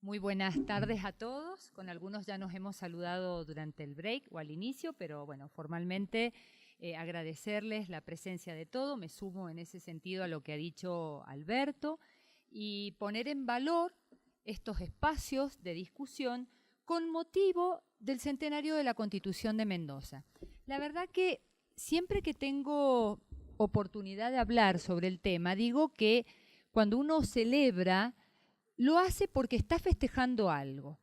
Muy buenas tardes a todos. Con algunos ya nos hemos saludado durante el break o al inicio, pero bueno, formalmente agradecerles la presencia de todos. Me sumo en ese sentido a lo que ha dicho Alberto y poner en valor estos espacios de discusión con motivo del centenario de la Constitución de Mendoza. La verdad que siempre que tengo oportunidad de hablar sobre el tema, digo que cuando uno celebra lo hace porque está festejando algo.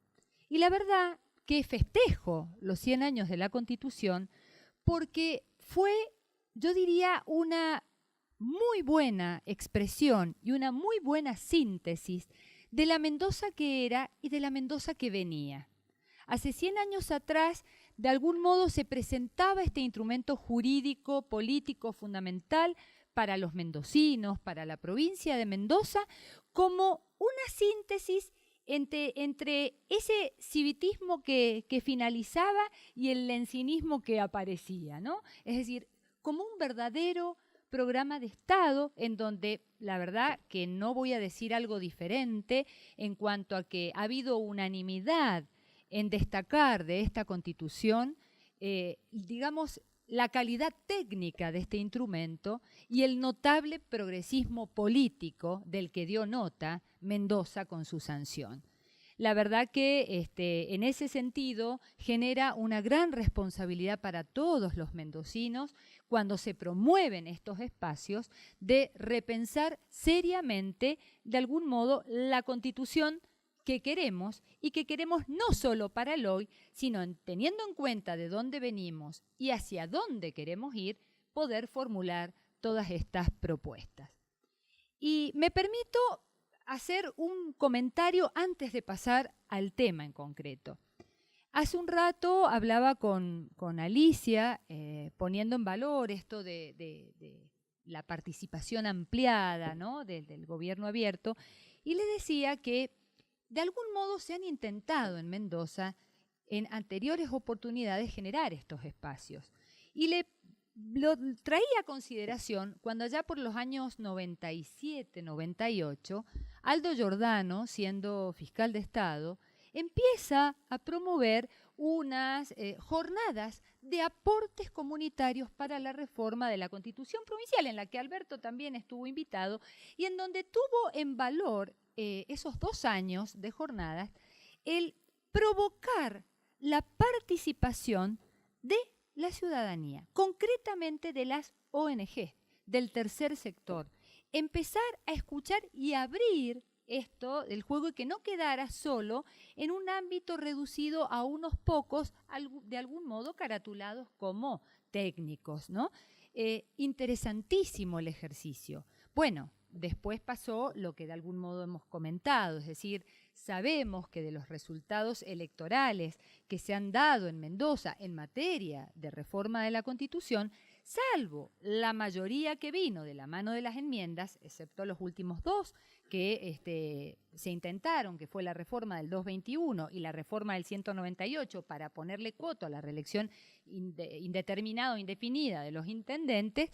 Y la verdad que festejo los 100 años de la Constitución porque fue, yo diría, una muy buena expresión y una muy buena síntesis de la Mendoza que era y de la Mendoza que venía. Hace 100 años atrás, de algún modo se presentaba este instrumento jurídico, político, fundamental para los mendocinos, para la provincia de Mendoza, como una síntesis entre ese civitismo que finalizaba y el lencinismo que aparecía, ¿no? Es decir, como un verdadero programa de Estado en donde la verdad que no voy a decir algo diferente en cuanto a que ha habido unanimidad en destacar de esta Constitución, digamos, la calidad técnica de este instrumento y el notable progresismo político del que dio nota Mendoza con su sanción. La verdad que en ese sentido genera una gran responsabilidad para todos los mendocinos cuando se promueven estos espacios de repensar seriamente, de algún modo, la Constitución que queremos y que queremos no solo para el hoy, sino teniendo en cuenta de dónde venimos y hacia dónde queremos ir, poder formular todas estas propuestas. Y me permito hacer un comentario antes de pasar al tema en concreto. Hace un rato hablaba con Alicia poniendo en valor esto de la participación ampliada, ¿no? del gobierno abierto, y le decía que de algún modo se han intentado en Mendoza en anteriores oportunidades generar estos espacios. Y lo traía a consideración cuando allá por los años 97, 98, Aldo Giordano, siendo fiscal de Estado, empieza a promover unas jornadas de aportes comunitarios para la reforma de la Constitución Provincial, en la que Alberto también estuvo invitado, y en donde tuvo en valor esos 2 años de jornadas el provocar la participación de la ciudadanía, concretamente de las ONG, del tercer sector. Empezar a escuchar y abrir esto del juego y que no quedara solo en un ámbito reducido a unos pocos, de algún modo caratulados como técnicos, ¿no? Interesantísimo el ejercicio. Bueno, después pasó lo que de algún modo hemos comentado, es decir, sabemos que de los resultados electorales que se han dado en Mendoza en materia de reforma de la Constitución, salvo la mayoría que vino de la mano de las enmiendas, excepto los últimos 2 que se intentaron, que fue la reforma del 221 y la reforma del 198 para ponerle coto a la reelección indeterminada o indefinida de los intendentes,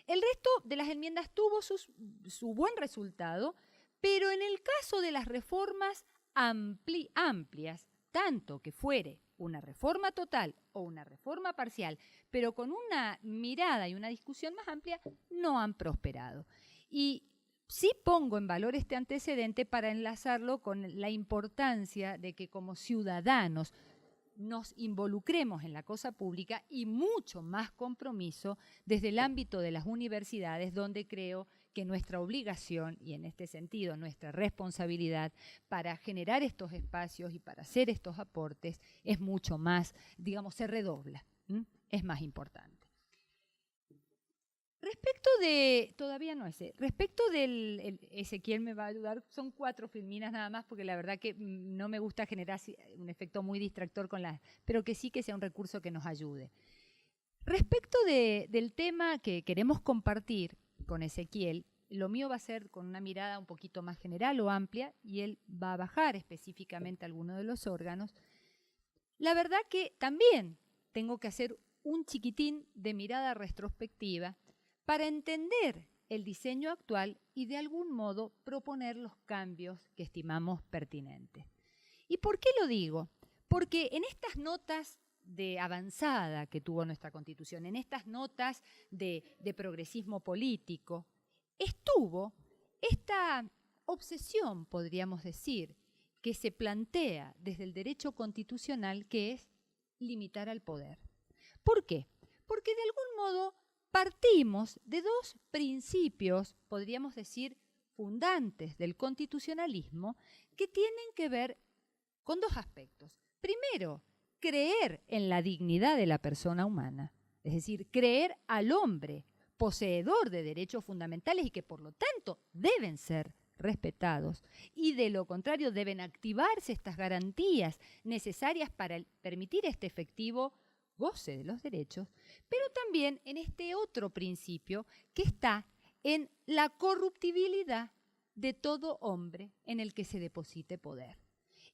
el resto de las enmiendas tuvo su buen resultado, pero en el caso de las reformas amplias, tanto que fuere una reforma total o una reforma parcial, pero con una mirada y una discusión más amplia, no han prosperado. Y sí pongo en valor este antecedente para enlazarlo con la importancia de que como ciudadanos nos involucremos en la cosa pública y mucho más compromiso desde el ámbito de las universidades, donde creo que nuestra obligación y en este sentido nuestra responsabilidad para generar estos espacios y para hacer estos aportes es mucho más, digamos, se redobla, es más importante. Respecto de, todavía no ese, respecto del, Ezequiel me va a ayudar, son 4 filminas nada más, porque la verdad que no me gusta generar un efecto muy distractor con las, pero que sí que sea un recurso que nos ayude. Respecto del tema que queremos compartir con Ezequiel, lo mío va a ser con una mirada un poquito más general o amplia, y él va a bajar específicamente a alguno de los órganos. La verdad que también tengo que hacer un chiquitín de mirada retrospectiva para entender el diseño actual y de algún modo proponer los cambios que estimamos pertinentes. ¿Y por qué lo digo? Porque en estas notas de avanzada que tuvo nuestra Constitución, en estas notas de progresismo político, estuvo esta obsesión, podríamos decir, que se plantea desde el derecho constitucional, que es limitar al poder. ¿Por qué? Porque de algún modo partimos de dos principios, podríamos decir, fundantes del constitucionalismo, que tienen que ver con dos aspectos. Primero, creer en la dignidad de la persona humana, es decir, creer al hombre poseedor de derechos fundamentales y que por lo tanto deben ser respetados, y de lo contrario deben activarse estas garantías necesarias para permitir este efectivo goce de los derechos, pero también en este otro principio que está en la corruptibilidad de todo hombre en el que se deposite poder.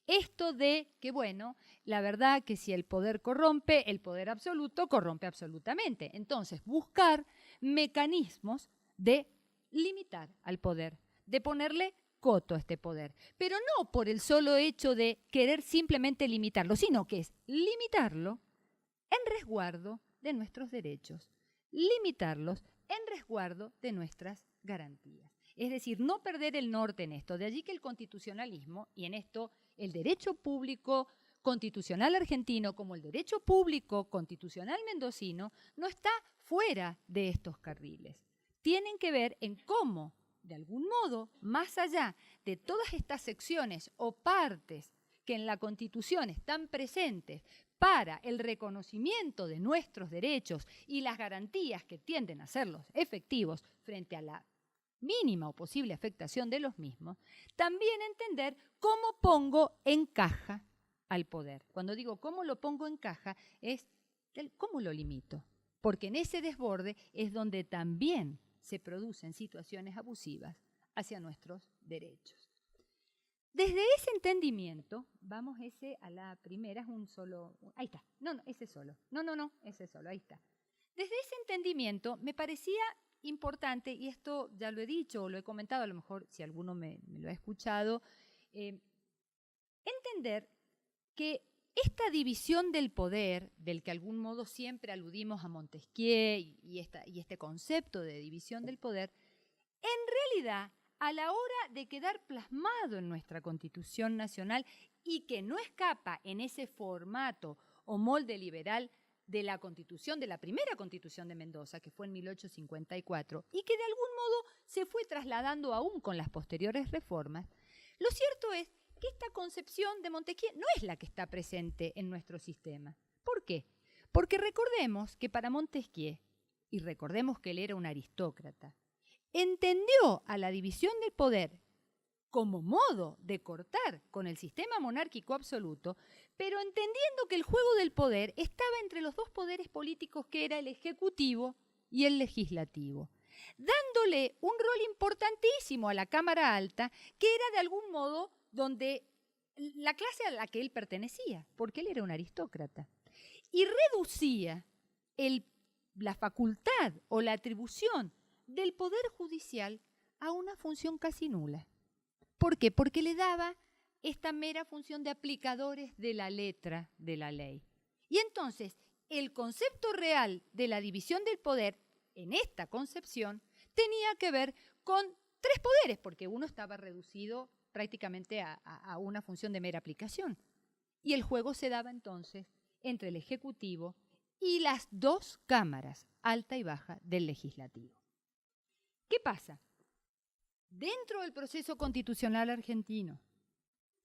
Esto de que, bueno, la verdad que si el poder corrompe, el poder absoluto corrompe absolutamente. Entonces, buscar mecanismos de limitar al poder, de ponerle coto a este poder, pero no por el solo hecho de querer simplemente limitarlo, sino que es limitarlo en resguardo de nuestros derechos, limitarlos en resguardo de nuestras garantías. Es decir, no perder el norte en esto. De allí que el constitucionalismo, y en esto el derecho público constitucional argentino como el derecho público constitucional mendocino, no está fuera de estos carriles. Tienen que ver en cómo, de algún modo, más allá de todas estas secciones o partes que en la Constitución están presentes para el reconocimiento de nuestros derechos y las garantías que tienden a serlos efectivos frente a la mínima o posible afectación de los mismos, también entender cómo pongo en caja al poder. Cuando digo cómo lo pongo en caja, es cómo lo limito, porque en ese desborde es donde también se producen situaciones abusivas hacia nuestros derechos. Desde ese entendimiento, vamos ese a la primera, es un solo, ahí está, ese solo, ese solo, ahí está. Desde ese entendimiento me parecía importante, y esto ya lo he dicho o lo he comentado, a lo mejor si alguno me lo ha escuchado, entender que esta división del poder, del que de algún modo siempre aludimos a Montesquieu y este concepto de división del poder, en realidad, a la hora de quedar plasmado en nuestra Constitución Nacional y que no escapa en ese formato o molde liberal de la Constitución, de la primera Constitución de Mendoza, que fue en 1854, y que de algún modo se fue trasladando aún con las posteriores reformas, lo cierto es que esta concepción de Montesquieu no es la que está presente en nuestro sistema. ¿Por qué? Porque recordemos que para Montesquieu, y recordemos que él era un aristócrata, entendió a la división del poder como modo de cortar con el sistema monárquico absoluto, pero entendiendo que el juego del poder estaba entre los dos poderes políticos que era el ejecutivo y el legislativo, dándole un rol importantísimo a la Cámara Alta, que era de algún modo donde la clase a la que él pertenecía, porque él era un aristócrata, y reducía la facultad o la atribución del Poder Judicial a una función casi nula. ¿Por qué? Porque le daba esta mera función de aplicadores de la letra de la ley. Y entonces, el concepto real de la división del poder, en esta concepción, tenía que ver con tres poderes, porque uno estaba reducido prácticamente a una función de mera aplicación. Y el juego se daba entonces entre el Ejecutivo y las dos cámaras, alta y baja, del Legislativo. ¿Qué pasa? Dentro del proceso constitucional argentino,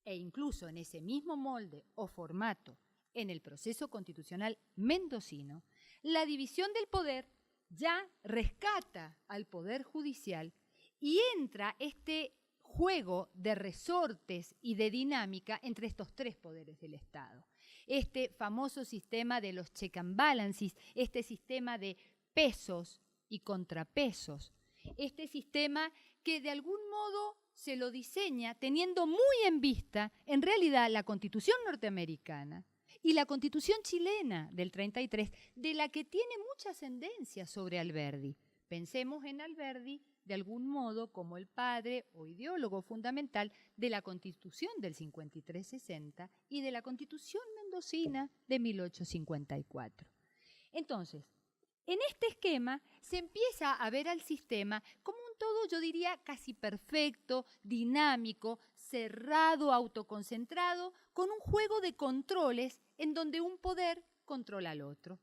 e incluso en ese mismo molde o formato en el proceso constitucional mendocino, la división del poder ya rescata al Poder Judicial y entra este juego de resortes y de dinámica entre estos tres poderes del Estado. Este famoso sistema de los check and balances, este sistema de pesos y contrapesos, este sistema que de algún modo se lo diseña teniendo muy en vista, en realidad, la Constitución norteamericana y la Constitución chilena del 33, de la que tiene mucha ascendencia sobre Alberdi. Pensemos en Alberdi de algún modo como el padre o ideólogo fundamental de la Constitución del 53-60 y de la Constitución mendocina de 1854. Entonces, en este esquema se empieza a ver al sistema como un todo, yo diría, casi perfecto, dinámico, cerrado, autoconcentrado, con un juego de controles en donde un poder controla al otro.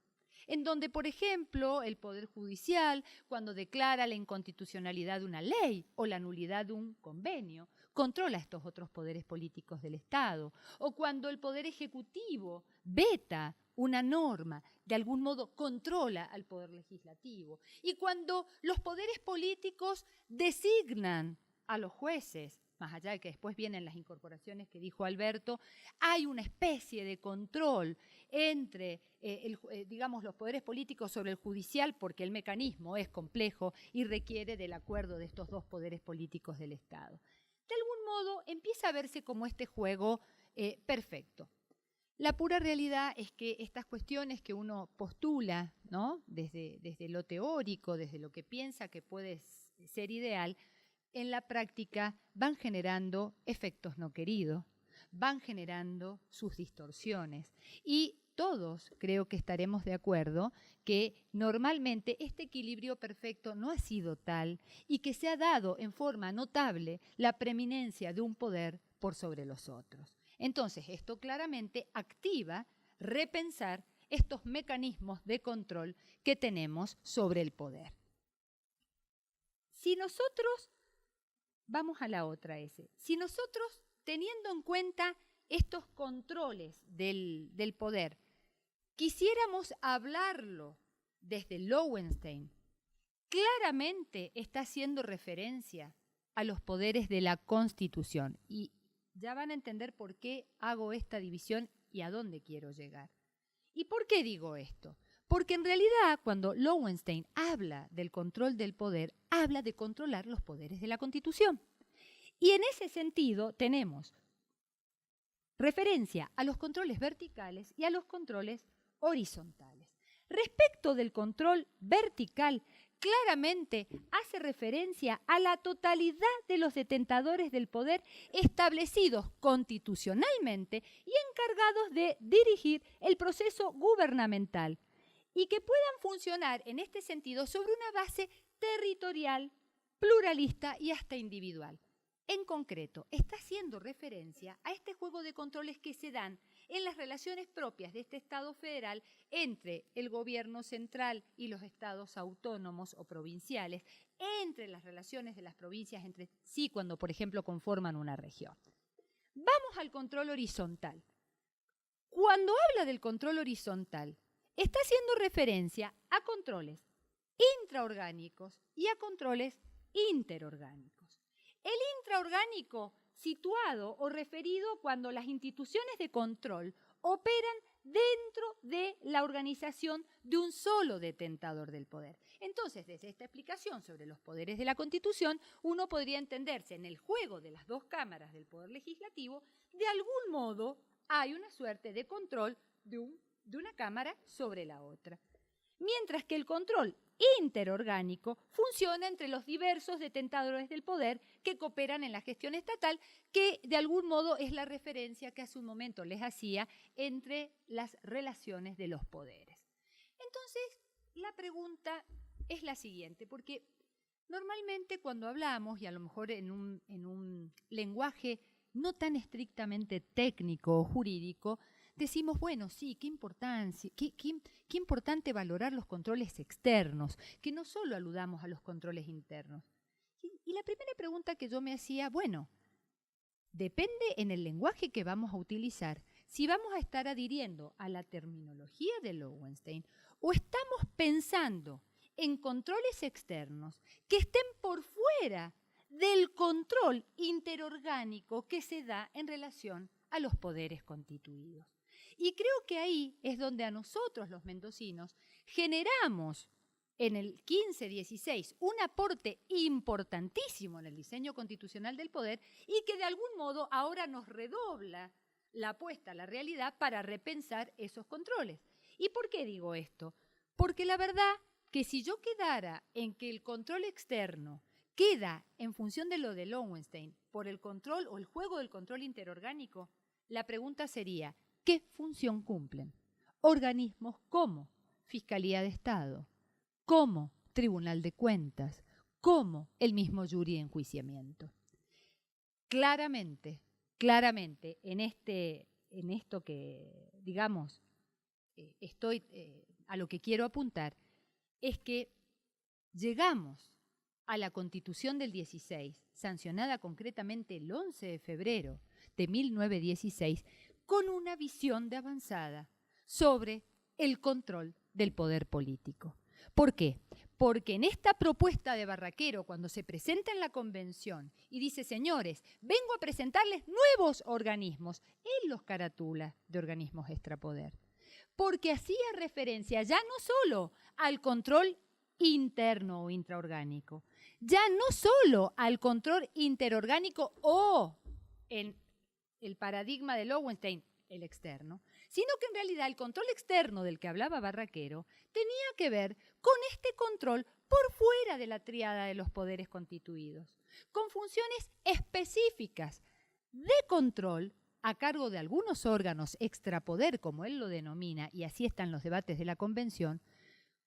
En donde, por ejemplo, el Poder Judicial, cuando declara la inconstitucionalidad de una ley o la nulidad de un convenio, controla estos otros poderes políticos del Estado. O cuando el Poder Ejecutivo veta una norma, de algún modo controla al Poder Legislativo. Y cuando los poderes políticos designan a los jueces, más allá de que después vienen las incorporaciones que dijo Alberto, hay una especie de control entre, digamos, los poderes políticos sobre el judicial, porque el mecanismo es complejo y requiere del acuerdo de estos dos poderes políticos del Estado. De algún modo empieza a verse como este juego perfecto. La pura realidad es que estas cuestiones que uno postula, ¿no?, desde lo teórico, desde lo que piensa que puede ser ideal, en la práctica van generando efectos no queridos, van generando sus distorsiones. Y todos creo que estaremos de acuerdo que normalmente este equilibrio perfecto no ha sido tal y que se ha dado en forma notable la preeminencia de un poder por sobre los otros. Entonces, esto claramente activa repensar estos mecanismos de control que tenemos sobre el poder. Si nosotros, vamos a la otra S, si nosotros, teniendo en cuenta estos controles del poder, quisiéramos hablarlo desde Lowenstein, claramente está haciendo referencia a los poderes de la Constitución. Y ya van a entender por qué hago esta división y a dónde quiero llegar. ¿Y por qué digo esto? Porque en realidad cuando Lowenstein habla del control del poder, habla de controlar los poderes de la Constitución. Y en ese sentido tenemos referencia a los controles verticales y a los controles horizontales. Respecto del control vertical, claramente hace referencia a la totalidad de los detentadores del poder establecidos constitucionalmente y encargados de dirigir el proceso gubernamental y que puedan funcionar en este sentido sobre una base territorial, pluralista y hasta individual. En concreto, está haciendo referencia a este juego de controles que se dan en las relaciones propias de este Estado federal entre el gobierno central y los estados autónomos o provinciales, entre las relaciones de las provincias entre sí cuando, por ejemplo, conforman una región. Vamos al control horizontal. Cuando habla del control horizontal, está haciendo referencia a controles intraorgánicos y a controles interorgánicos. El intraorgánico situado o referido cuando las instituciones de control operan dentro de la organización de un solo detentador del poder. Entonces, desde esta explicación sobre los poderes de la Constitución, uno podría entenderse en el juego de las dos cámaras del Poder Legislativo, de algún modo hay una suerte de control de una cámara sobre la otra. Mientras que el control interorgánico funciona entre los diversos detentadores del poder que cooperan en la gestión estatal, que de algún modo es la referencia que hace un momento les hacía entre las relaciones de los poderes. Entonces, la pregunta es la siguiente, porque normalmente cuando hablamos, y a lo mejor en un lenguaje no tan estrictamente técnico o jurídico, decimos, bueno, sí, qué importante valorar los controles externos, que no solo aludamos a los controles internos. Y la primera pregunta que yo me hacía, bueno, depende en el lenguaje que vamos a utilizar, si vamos a estar adhiriendo a la terminología de Lowenstein o estamos pensando en controles externos que estén por fuera del control interorgánico que se da en relación a los poderes constituidos. Y creo que ahí es donde a nosotros los mendocinos generamos en el 15-16 un aporte importantísimo en el diseño constitucional del poder y que de algún modo ahora nos redobla la apuesta a la realidad para repensar esos controles. ¿Y por qué digo esto? Porque la verdad que si yo quedara en que el control externo queda en función de lo de Lowenstein por el control o el juego del control interorgánico, la pregunta sería, ¿qué función cumplen? Organismos como Fiscalía de Estado, como Tribunal de Cuentas, como el mismo jury de enjuiciamiento. Claramente, en esto que, digamos, a lo que quiero apuntar, es que llegamos a la Constitución del 16, sancionada concretamente el 11 de febrero de 1916, con una visión de avanzada sobre el control del poder político. ¿Por qué? Porque en esta propuesta de Barraquero, cuando se presenta en la convención y dice, señores, vengo a presentarles nuevos organismos, él los caratula de organismos extrapoder. Porque hacía referencia ya no solo al control interno o intraorgánico, ya no solo al control interorgánico o, en el paradigma de Lowenstein, el externo, sino que en realidad el control externo del que hablaba Barraquero tenía que ver con este control por fuera de la tríada de los poderes constituidos, con funciones específicas de control a cargo de algunos órganos extrapoder, como él lo denomina, y así están los debates de la Convención,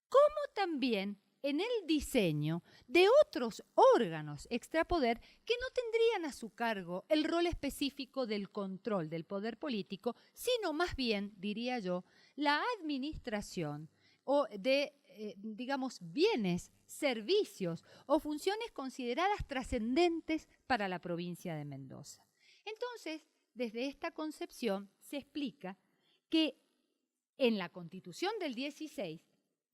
como también en el diseño de otros órganos extrapoder que no tendrían a su cargo el rol específico del control del poder político, sino más bien, diría yo, la administración o de, digamos, bienes, servicios o funciones consideradas trascendentes para la provincia de Mendoza. Entonces, desde esta concepción se explica que en la Constitución del 16,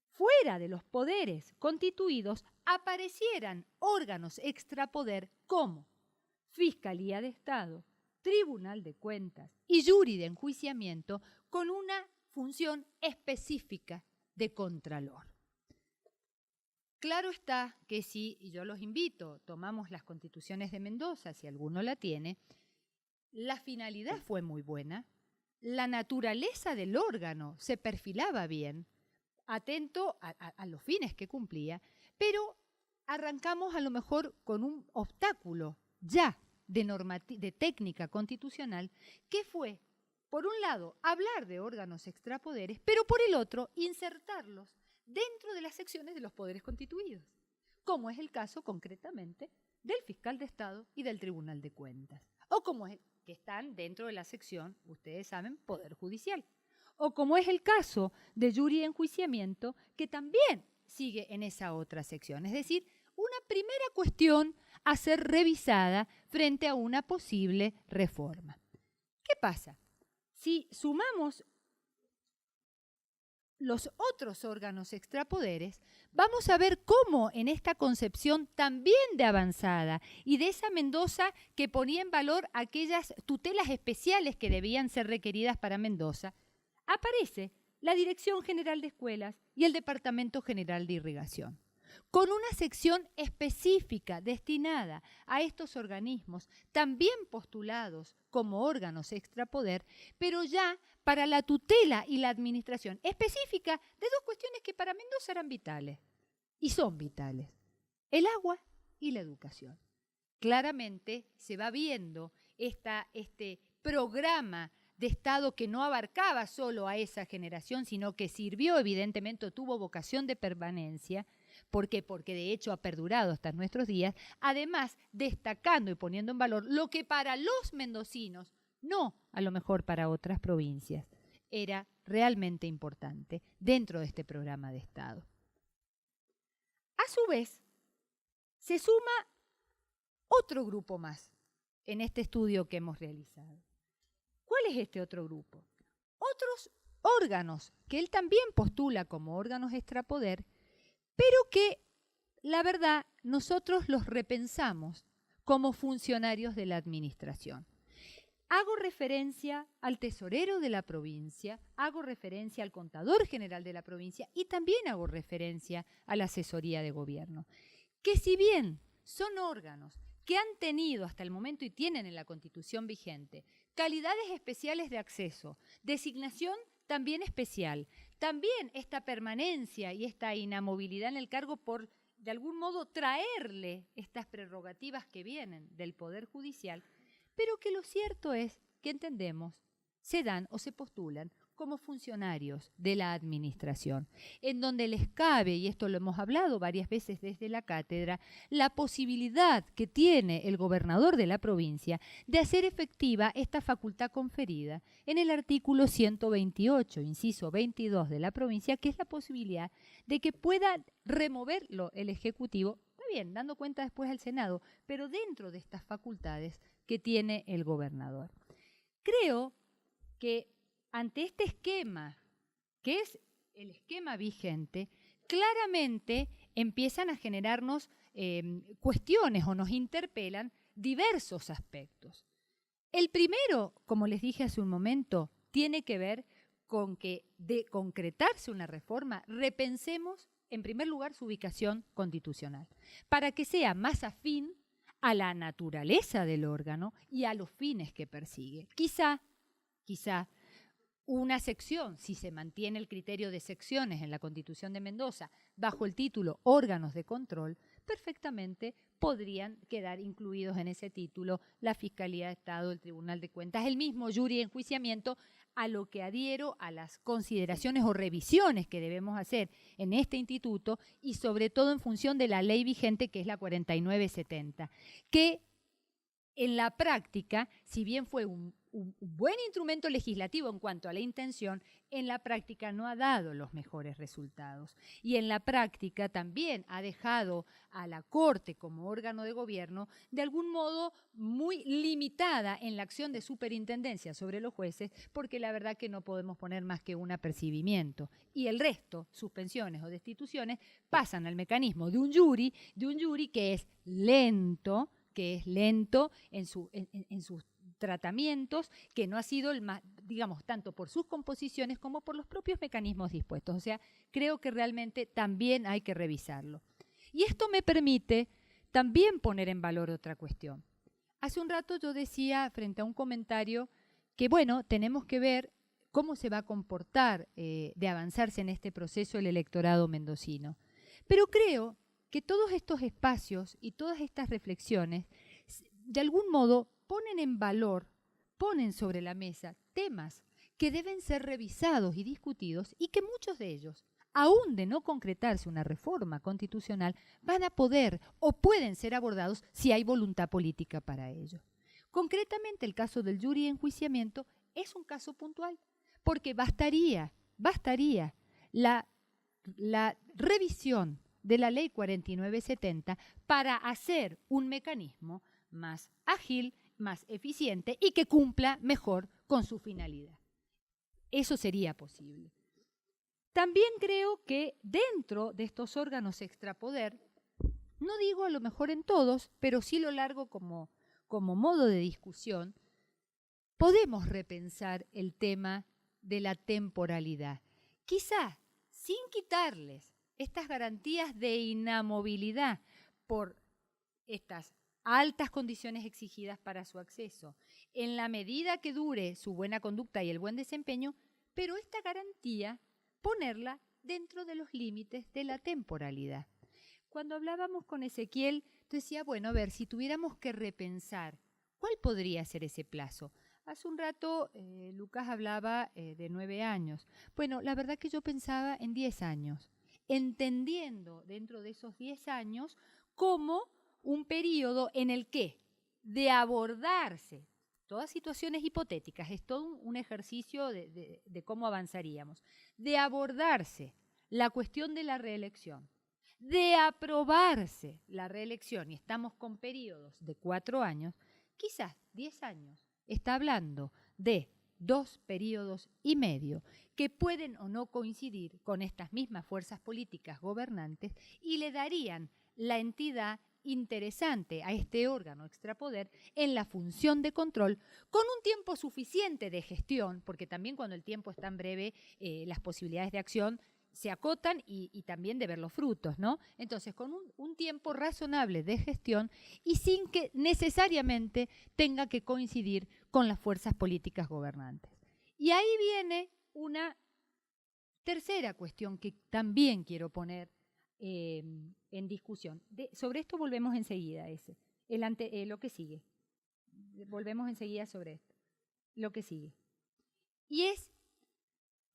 fuera de los poderes constituidos, aparecieran órganos extrapoder como Fiscalía de Estado, Tribunal de Cuentas y jury de enjuiciamiento con una función específica de contralor. Claro está que si, y yo los invito, tomamos las constituciones de Mendoza, si alguno la tiene, la finalidad fue muy buena, la naturaleza del órgano se perfilaba bien, atento a los fines que cumplía, pero arrancamos a lo mejor con un obstáculo ya de técnica constitucional, que fue, por un lado, hablar de órganos extrapoderes, pero por el otro, insertarlos dentro de las secciones de los poderes constituidos, como es el caso concretamente del Fiscal de Estado y del Tribunal de Cuentas, o como es que están dentro de la sección, ustedes saben, Poder Judicial. O como es el caso de jury de enjuiciamiento, que también sigue en esa otra sección. Es decir, una primera cuestión a ser revisada frente a una posible reforma. ¿Qué pasa? Si sumamos los otros órganos extrapoderes, vamos a ver cómo en esta concepción también de avanzada y de esa Mendoza que ponía en valor aquellas tutelas especiales que debían ser requeridas para Mendoza, aparece la Dirección General de Escuelas y el Departamento General de Irrigación, con una sección específica destinada a estos organismos, también postulados como órganos extrapoder, pero ya para la tutela y la administración específica de dos cuestiones que para Mendoza eran vitales, y son vitales, el agua y la educación. Claramente se va viendo este programa de Estado que no abarcaba solo a esa generación, sino que sirvió, evidentemente, tuvo vocación de permanencia. ¿Por qué? Porque de hecho ha perdurado hasta nuestros días, además destacando y poniendo en valor lo que para los mendocinos, no a lo mejor para otras provincias, era realmente importante dentro de este programa de Estado. A su vez, se suma otro grupo más en este estudio que hemos realizado. ¿Cuál es este otro grupo? Otros órganos que él también postula como órganos extrapoder, pero que, la verdad, nosotros los repensamos como funcionarios de la administración. Hago referencia al tesorero de la provincia, hago referencia al contador general de la provincia y también hago referencia a la asesoría de gobierno, que si bien son órganos que han tenido hasta el momento y tienen en la Constitución vigente calidades especiales de acceso, designación también especial, también esta permanencia y esta inamovilidad en el cargo por, de algún modo, traerle estas prerrogativas que vienen del Poder Judicial, pero que lo cierto es que entendemos, se dan o se postulan como funcionarios de la administración, en donde les cabe, y esto lo hemos hablado varias veces desde la cátedra, la posibilidad que tiene el gobernador de la provincia de hacer efectiva esta facultad conferida en el artículo 128, inciso 22 de la provincia, que es la posibilidad de que pueda removerlo el Ejecutivo, está bien, dando cuenta después al Senado, pero dentro de estas facultades que tiene el gobernador. Creo que ante este esquema, que es el esquema vigente, claramente empiezan a generarnos cuestiones o nos interpelan diversos aspectos. El primero, como les dije hace un momento, tiene que ver con que de concretarse una reforma, repensemos en primer lugar su ubicación constitucional, para que sea más afín a la naturaleza del órgano y a los fines que persigue. Quizá una sección, si se mantiene el criterio de secciones en la Constitución de Mendoza, bajo el título órganos de control, perfectamente podrían quedar incluidos en ese título la Fiscalía de Estado, el Tribunal de Cuentas, el mismo jury de enjuiciamiento, a lo que adhiero a las consideraciones o revisiones que debemos hacer en este instituto y sobre todo en función de la ley vigente, que es la 4970, que en la práctica, si bien fue un buen instrumento legislativo en cuanto a la intención, en la práctica no ha dado los mejores resultados. Y en la práctica también ha dejado a la Corte como órgano de gobierno de algún modo muy limitada en la acción de superintendencia sobre los jueces, porque la verdad que no podemos poner más que un apercibimiento. Y el resto, suspensiones o destituciones, pasan al mecanismo de un jury que es lento en sus tratamientos, que no ha sido el más, digamos, tanto por sus composiciones como por los propios mecanismos dispuestos. O sea, creo que realmente también hay que revisarlo. Y esto me permite también poner en valor otra cuestión. Hace un rato yo decía, frente a un comentario, que bueno, tenemos que ver cómo se va a comportar de avanzarse en este proceso el electorado mendocino. Pero creo que todos estos espacios y todas estas reflexiones, de algún modo, ponen en valor, ponen sobre la mesa temas que deben ser revisados y discutidos y que muchos de ellos, aún de no concretarse una reforma constitucional, van a poder o pueden ser abordados si hay voluntad política para ello. Concretamente, el caso del jury de enjuiciamiento es un caso puntual, porque bastaría la revisión de la ley 4970 para hacer un mecanismo más ágil, más eficiente y que cumpla mejor con su finalidad. Eso sería posible. También creo que dentro de estos órganos extrapoder, no digo a lo mejor en todos, pero sí lo largo como modo de discusión, podemos repensar el tema de la temporalidad. Quizá sin quitarles estas garantías de inamovilidad por estas altas condiciones exigidas para su acceso, en la medida que dure su buena conducta y el buen desempeño, pero esta garantía ponerla dentro de los límites de la temporalidad. Cuando hablábamos con Ezequiel, decía, bueno, a ver, si tuviéramos que repensar, ¿cuál podría ser ese plazo? Hace un rato Lucas hablaba de 9 años. Bueno, la verdad que yo pensaba en 10 años, entendiendo dentro de esos 10 años como un periodo en el que, de abordarse todas situaciones hipotéticas, es todo un ejercicio de cómo avanzaríamos, de abordarse la cuestión de la reelección, de aprobarse la reelección, y estamos con periodos de 4 años, quizás 10 años, está hablando de 2 periodos y medio que pueden o no coincidir con estas mismas fuerzas políticas gobernantes y le darían la entidad interesante a este órgano extrapoder en la función de control con un tiempo suficiente de gestión, porque también cuando el tiempo es tan breve, las posibilidades de acción se acotan y también de ver los frutos, ¿no? Entonces, con un tiempo razonable de gestión y sin que necesariamente tenga que coincidir con las fuerzas políticas gobernantes. Y ahí viene una Tercera cuestión que también quiero poner en discusión. Sobre esto volvemos enseguida, lo que sigue. Volvemos enseguida sobre esto. Lo que sigue. Y es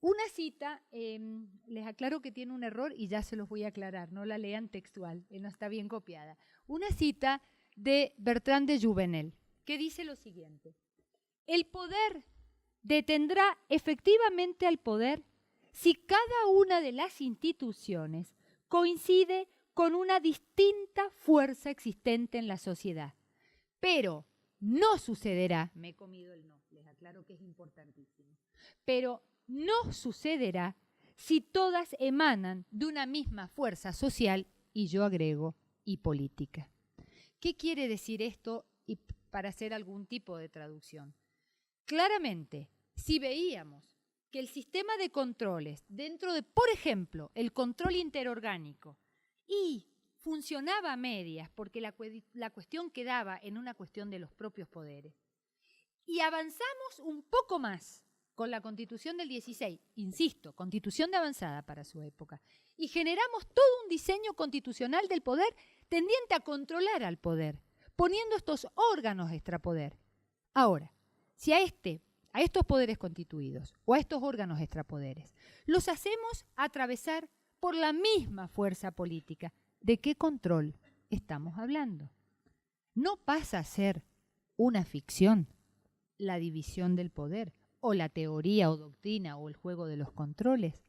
una cita, les aclaro que tiene un error y ya se los voy a aclarar, no la lean textual, no está bien copiada. Una cita de Bertrand de Jouvenel, que dice lo siguiente: el poder detendrá efectivamente al poder si cada una de las instituciones coincide con una distinta fuerza existente en la sociedad. Pero no sucederá, me he comido el no, les aclaro que es importantísimo, pero no sucederá si todas emanan de una misma fuerza social y yo agrego, y política. ¿Qué quiere decir esto? Y para hacer algún tipo de traducción. Claramente, si veíamos que el sistema de controles dentro de, por ejemplo, el control interorgánico y funcionaba a medias porque la cuestión quedaba en una cuestión de los propios poderes, y avanzamos un poco más con la Constitución del 16, insisto, Constitución de avanzada para su época, y generamos todo un diseño constitucional del poder tendiente a controlar al poder, poniendo estos órganos extrapoder. Ahora, si a estos poderes constituidos o a estos órganos extrapoderes los hacemos atravesar por la misma fuerza política, ¿de qué control estamos hablando? No pasa a ser una ficción la división del poder, o la teoría o doctrina o el juego de los controles.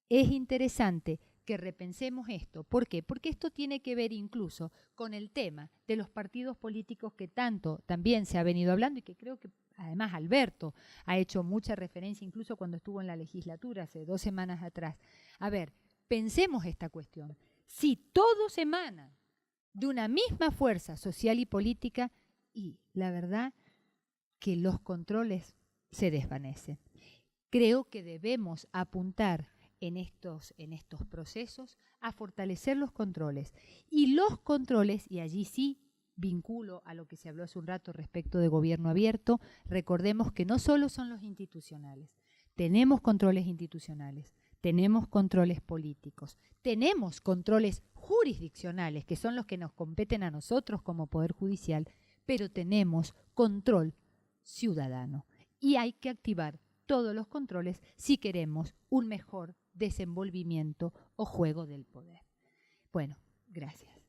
Es interesante que repensemos esto. ¿Por qué? Porque esto tiene que ver incluso con el tema de los partidos políticos que tanto también se ha venido hablando y que creo que además Alberto ha hecho mucha referencia incluso cuando estuvo en la legislatura hace 2 semanas atrás. A ver, pensemos esta cuestión. Si todos emanan de una misma fuerza social y política, y la verdad que los controles se desvanecen. Creo que debemos apuntar en estos procesos a fortalecer los controles. Y los controles, y allí sí vinculo a lo que se habló hace un rato respecto de gobierno abierto, recordemos que no solo son los institucionales. Tenemos controles institucionales, tenemos controles políticos, tenemos controles jurisdiccionales, que son los que nos competen a nosotros como Poder Judicial, pero tenemos control ciudadano. Y hay que activar todos los controles si queremos un mejor desenvolvimiento o juego del poder. Bueno, gracias.